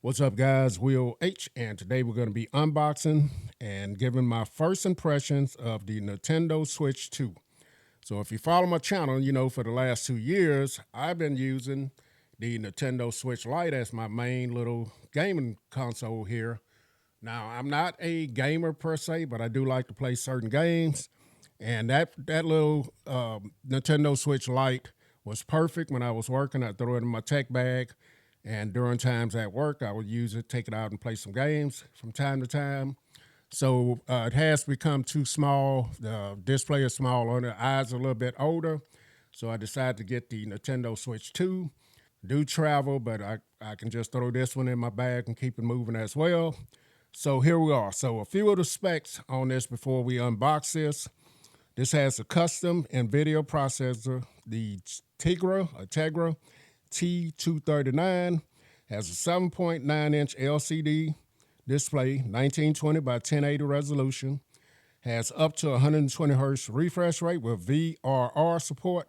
What's up, guys? Will H, and today we're going to be unboxing and giving my first impressions of the Nintendo Switch 2. So, if you follow my channel, you know for the last 2 years, I've been using the Nintendo Switch Lite as my main little gaming console here. Now, I'm not a gamer per se, but I do like to play certain games. And that little Nintendo Switch Lite was perfect when I was working. I throw it in my tech bag, and during times at work, I would use it, take it out, and play some games from time to time. So it has become too small. The display is small on it. Eyes are a little bit older. So I decided to get the Nintendo Switch 2. Do travel, but I can just throw this one in my bag and keep it moving as well. So here we are. So a few of the specs on this before we unbox this. This has a custom NVIDIA processor, the Tegra T239, has a 7.9-inch LCD display, 1920 by 1080 resolution, has up to 120 hertz refresh rate with VRR support,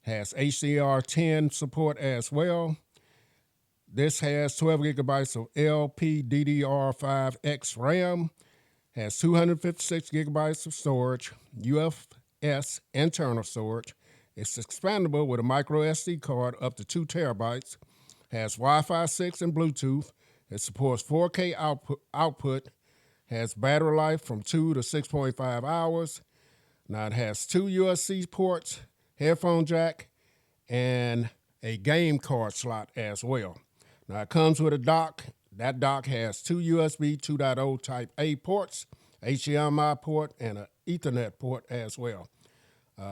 has HDR10 support as well. This has 12 gigabytes of LPDDR5X RAM, has 256 gigabytes of storage, UFS internal storage. It's expandable with a micro SD card up to 2 terabytes. Has Wi-Fi 6 and Bluetooth. It supports 4K output. Has battery life from 2 to 6.5 hours. Now it has 2 USB ports, headphone jack, and a game card slot as well. Now it comes with a dock. That dock has 2 USB 2.0 Type A ports, HDMI port, and an Ethernet port as well.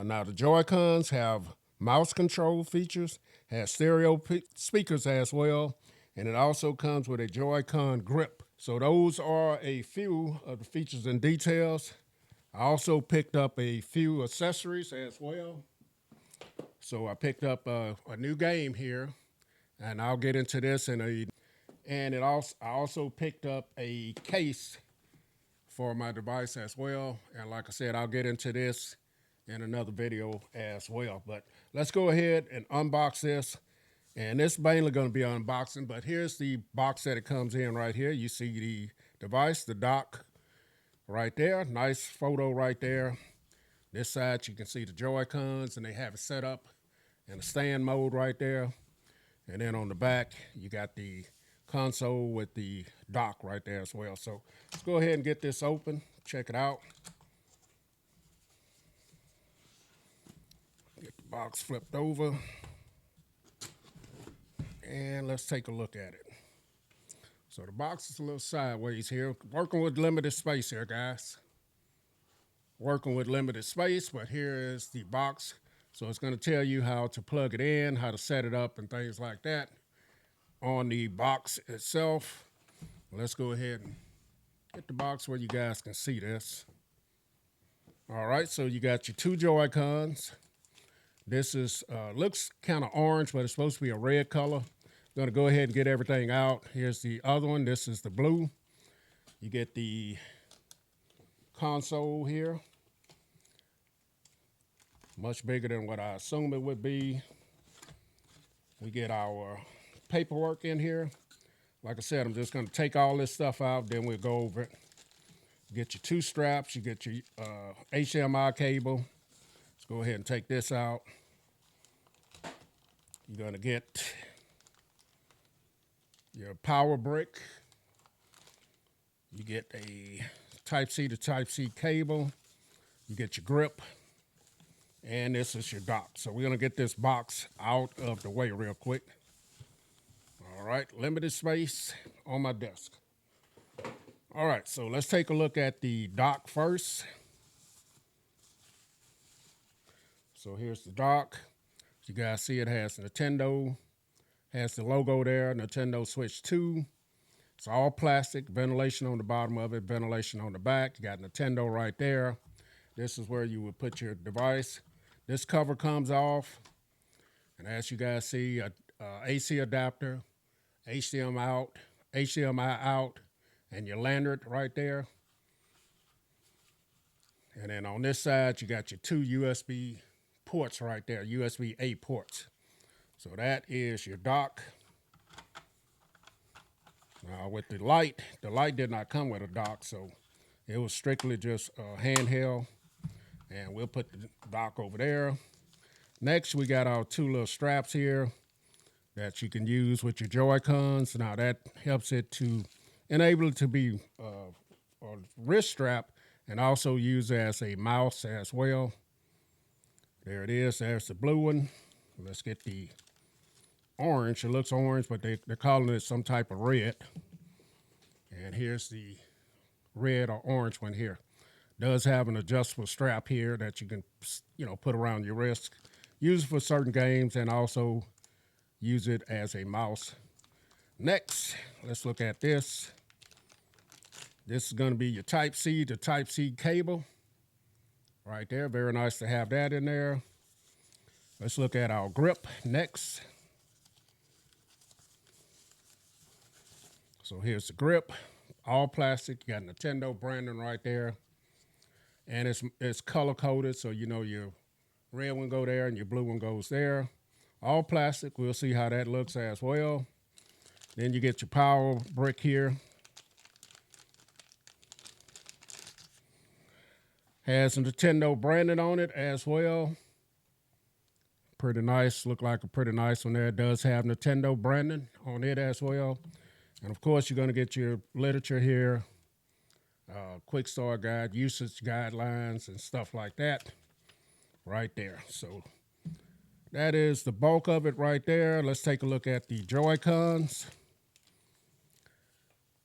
Now the Joy-Cons have mouse control features, has stereo speakers as well, and it also comes with a Joy-Con grip. So those are a few of the features and details. I also picked up a few accessories as well. So I picked up a new game here, and I'll get into this in a. And I also picked up a case for my device as well. And like I said, I'll get into this in another video as well. But let's go ahead and unbox this. And this is mainly going to be unboxing, but here's the box that it comes in right here. You see the device, the dock right there. Nice photo right there. This side, you can see the Joy-Cons, and they have it set up in a stand mode right there. And then on the back, you got the console with the dock right there as well. So let's go ahead and get this open, check it out. Get the box flipped over. And let's take a look at it. So the box is a little sideways here. Working with limited space here, guys. Working with limited space, but here is the box. So it's going to tell you how to plug it in, how to set it up, and things like that on the box itself. Let's go ahead and get the box where you guys can see this. All right, so you got your 2 Joy-Cons. This is looks kind of orange, but it's supposed to be a red color. I'm going to go ahead and get everything out. Here's the other one. This is the blue. You get the console here. Much bigger than what I assume it would be. We get our paperwork in here. Like I said, I'm just going to take all this stuff out, then we'll go over it. Get your 2 straps. You get your HDMI cable. Let's go ahead and take this out. You're going to get your power brick. You get a Type-C to Type-C cable. You get your grip. And this is your dock. So we're going to get this box out of the way real quick. All right, limited space on my desk. All right, so let's take a look at the dock first. So here's the dock. As you guys see, it has Nintendo, has the logo there, Nintendo Switch 2. It's all plastic, ventilation on the bottom of it, ventilation on the back. You got Nintendo right there. This is where you would put your device. This cover comes off, and as you guys see, a AC adapter, HDMI out, and your lanyard right there. And then on this side, you got your 2 USB ports right there, USB-A ports. So that is your dock. With the light did not come with a dock, so it was strictly just handheld. And we'll put the dock over there. Next, we got our two little straps here that you can use with your Joy-Cons. Now that helps it to enable it to be a wrist strap and also use as a mouse as well. There it is. There's the blue one. Let's get the orange. It looks orange, but they're calling it some type of red. And here's the red or orange one here. Does have an adjustable strap here that you can, put around your wrist. Use it for certain games and also use it as a mouse. Next, let's look at this. This is going to be your Type-C to Type-C cable right there. Very nice to have that in there. Let's look at our grip next. So here's the grip, all plastic. You got Nintendo branding right there. And it's color coded, so you know your red one go there and your blue one goes there. All plastic. We'll see how that looks as well. Then you get your power brick here. Has Nintendo branding on it as well. Pretty nice. Look like a pretty nice one there. It does have Nintendo branding on it as well. And of course, you're going to get your literature here. Quick start guide, usage guidelines, and stuff like that right there. So that is the bulk of it right there. Let's take a look at the Joy-Cons.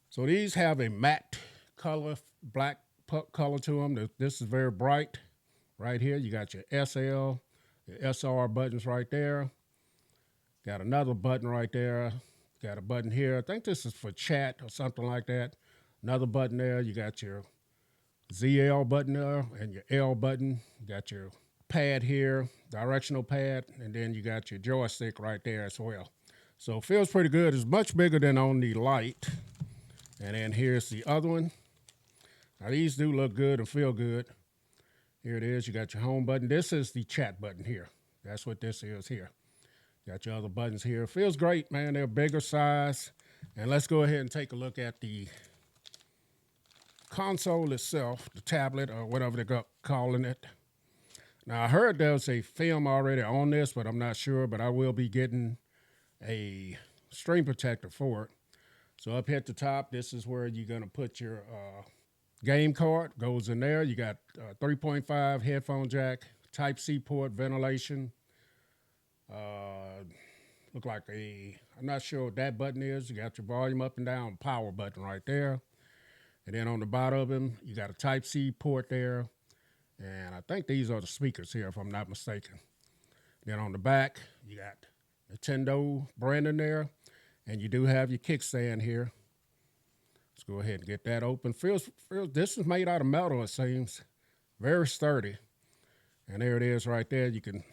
So these have a matte color, black color to them. This is very bright right here. You got your SL, your SR buttons right there. Got another button right there. Got a button here. I think this is for chat or something like that. Another button there. You got your ZL button there and your L button. You got your pad here, directional pad, and then you got your joystick right there as well. So it feels pretty good. It's much bigger than on the light. And then here's the other one. Now these do look good and feel good. Here it is. You got your home button. This is the chat button here. That's what this is here. Got your other buttons here. Feels great, man. They're bigger size. And let's go ahead and take a look at the console itself, the tablet or whatever they're calling it. Now, I heard there's a film already on this, but I'm not sure. But I will be getting a screen protector for it. So up here at the top, this is where you're going to put your game card. Goes in there. You got 3.5 headphone jack, Type-C port, ventilation. Look like I'm not sure what that button is. You got your volume up and down, power button right there. And then on the bottom of them, you got a Type-C port there. And I think these are the speakers here, if I'm not mistaken. Then on the back, you got Nintendo branding there. And you do have your kickstand here. Let's go ahead and get that open. This is made out of metal, it seems. Very sturdy. And there it is right there. You can,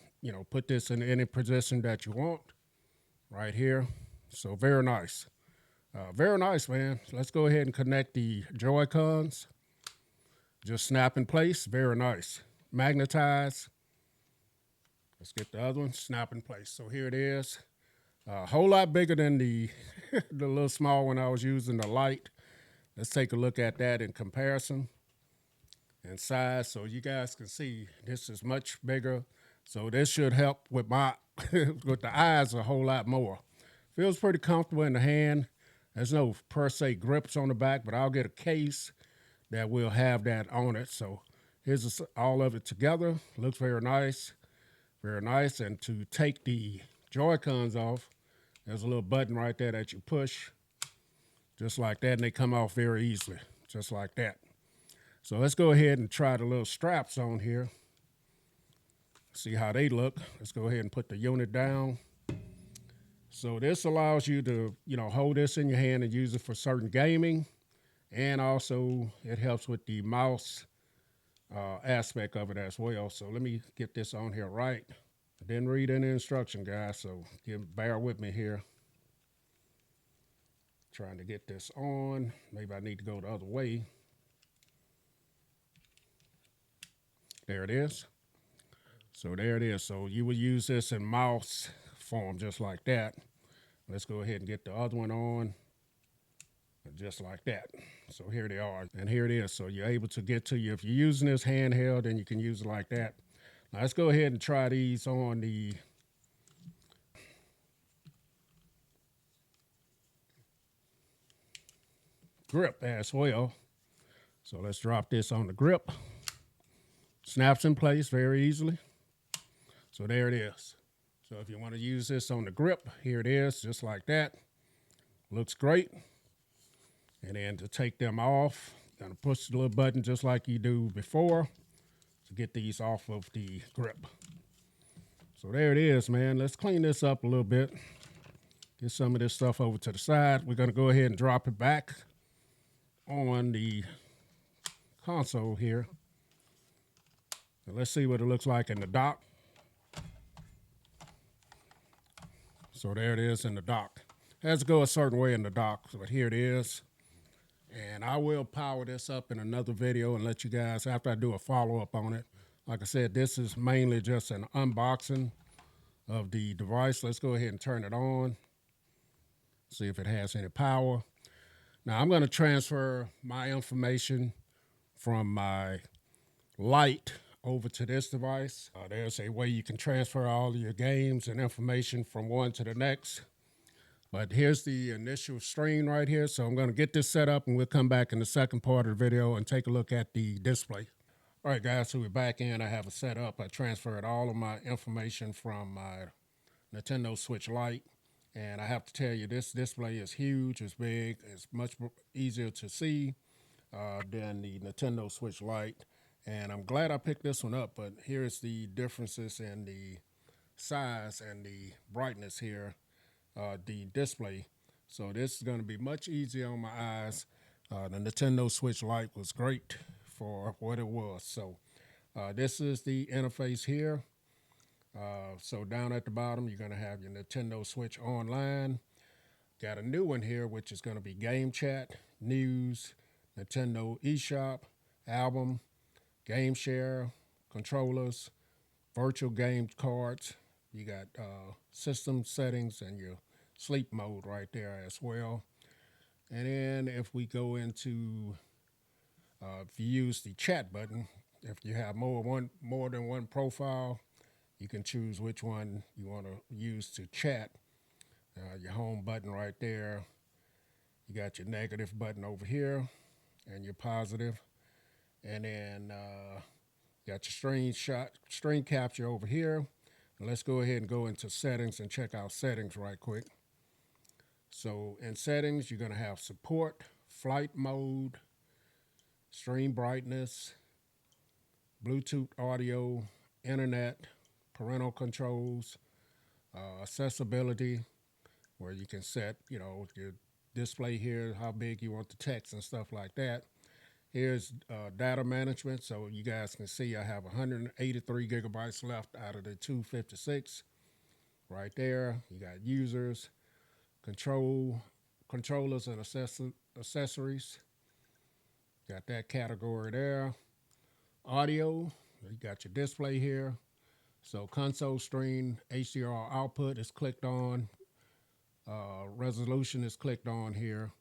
put this in any position that you want right here. So very nice. Very nice, man. Let's go ahead and connect the Joy-Cons. Just snap in place. Very nice. Magnetize. Let's get the other one. Snap in place. So here it is. A whole lot bigger than the the little small one I was using, the light. Let's take a look at that in comparison and size, so you guys can see this is much bigger. So this should help with my with the eyes a whole lot more. Feels pretty comfortable in the hand. There's no per se grips on the back, but I'll get a case that will have that on it. So here's all of it together. Looks very nice, very nice. And to take the Joy-Cons off, there's a little button right there that you push, just like that, and they come off very easily, just like that. So let's go ahead and try the little straps on here. See how they look. Let's go ahead and put the unit down. So this allows you to, hold this in your hand and use it for certain gaming. And also it helps with the mouse aspect of it as well. So let me get this on here right. I didn't read any instruction, guys, so bear with me here. Trying to get this on. Maybe I need to go the other way. There it is. So there it is. So you would use this in mouse form just like that. Let's go ahead and get the other one on. just like that. So here they are, and here it is. So you're able to get to you. If you're using this handheld, then you can use it like that. Now let's go ahead and try these on the grip as well. So let's drop this on the grip. Snaps in place very easily. So there it is. So if you want to use this on the grip, here it is, just like that. Looks great. And then to take them off, you're gonna push the little button just like you do before to get these off of the grip. So there it is, man. Let's clean this up a little bit. Get some of this stuff over to the side. We're gonna go ahead and drop it back on the console here. And let's see what it looks like in the dock. So there it is in the dock. It has to go a certain way in the dock, but here it is. And I will power this up in another video and let you guys, after I do a follow-up on it. Like I said, this is mainly just an unboxing of the device. Let's go ahead and turn it on. See if it has any power. Now I'm going to transfer my information from my light over to this device. There's a way you can transfer all of your games and information from one to the next. But here's the initial screen right here. So I'm going to get this set up and we'll come back in the second part of the video and take a look at the display. All right, guys, so we're back in. I have it set up. I transferred all of my information from my Nintendo Switch Lite. And I have to tell you, this display is huge, it's big, it's much easier to see than the Nintendo Switch Lite. And I'm glad I picked this one up, but here's the differences in the size and the brightness here, the display. So this is going to be much easier on my eyes. The Nintendo Switch Lite was great for what it was. So this is the interface here. So down at the bottom, you're going to have your Nintendo Switch Online. Got a new one here, which is going to be Game Chat, News, Nintendo eShop, Album, Game Share, Controllers, Virtual Game Cards. You got system settings and your sleep mode right there as well. And then if we go into, if you use the chat button, if you have more than one profile, you can choose which one you want to use to chat. Your home button right there. You got your negative button over here and your positive. And then got your screen capture over here. And let's go ahead and go into settings and check out settings right quick. So in settings, you're going to have support, flight mode, stream brightness, Bluetooth audio, internet, parental controls, accessibility, where you can set, your display here, how big you want the text and stuff like that. Here's data management, so you guys can see I have 183 gigabytes left out of the 256 right there. You got users, controllers and accessories. Got that category there. Audio, you got your display here. So console screen, HDR output is clicked on. Resolution is clicked on here.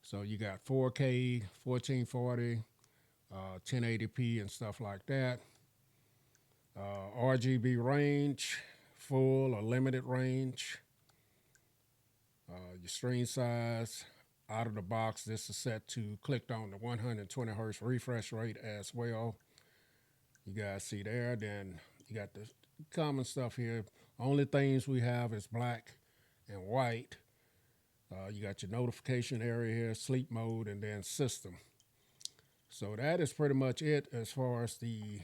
So you got 4K, 1440, 1080p and stuff like that. RGB range, full or limited range. Your screen size, out of the box, this is set to clicked on the 120 hertz refresh rate as well. You guys see there. Then you got the common stuff here. Only things we have is black and white. You got your notification area here, sleep mode, and then system. So that is pretty much it as far as the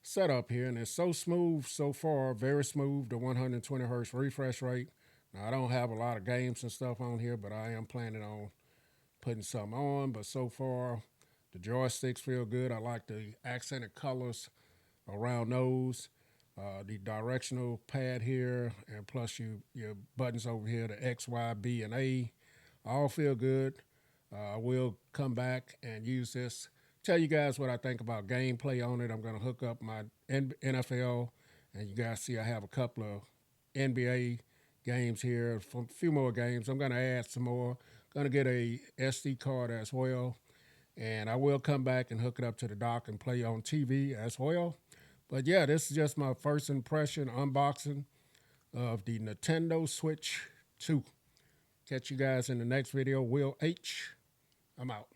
setup here. And it's so smooth so far, very smooth, the 120 hertz refresh rate. Now, I don't have a lot of games and stuff on here, but I am planning on putting some on. But so far, the joysticks feel good. I like the accented colors around those. The directional pad here, and plus your buttons over here, the X, Y, B, and A, all feel good. I will come back and use this, tell you guys what I think about gameplay on it. I'm going to hook up my NFL, and you guys see I have a couple of NBA games here, a few more games. I'm going to add some more Gonna get a SD card as well, and I will come back and hook it up to the dock and play on TV as well. But yeah, this is just my first impression unboxing of the Nintendo Switch 2. Catch you guys in the next video. Will H. I'm out.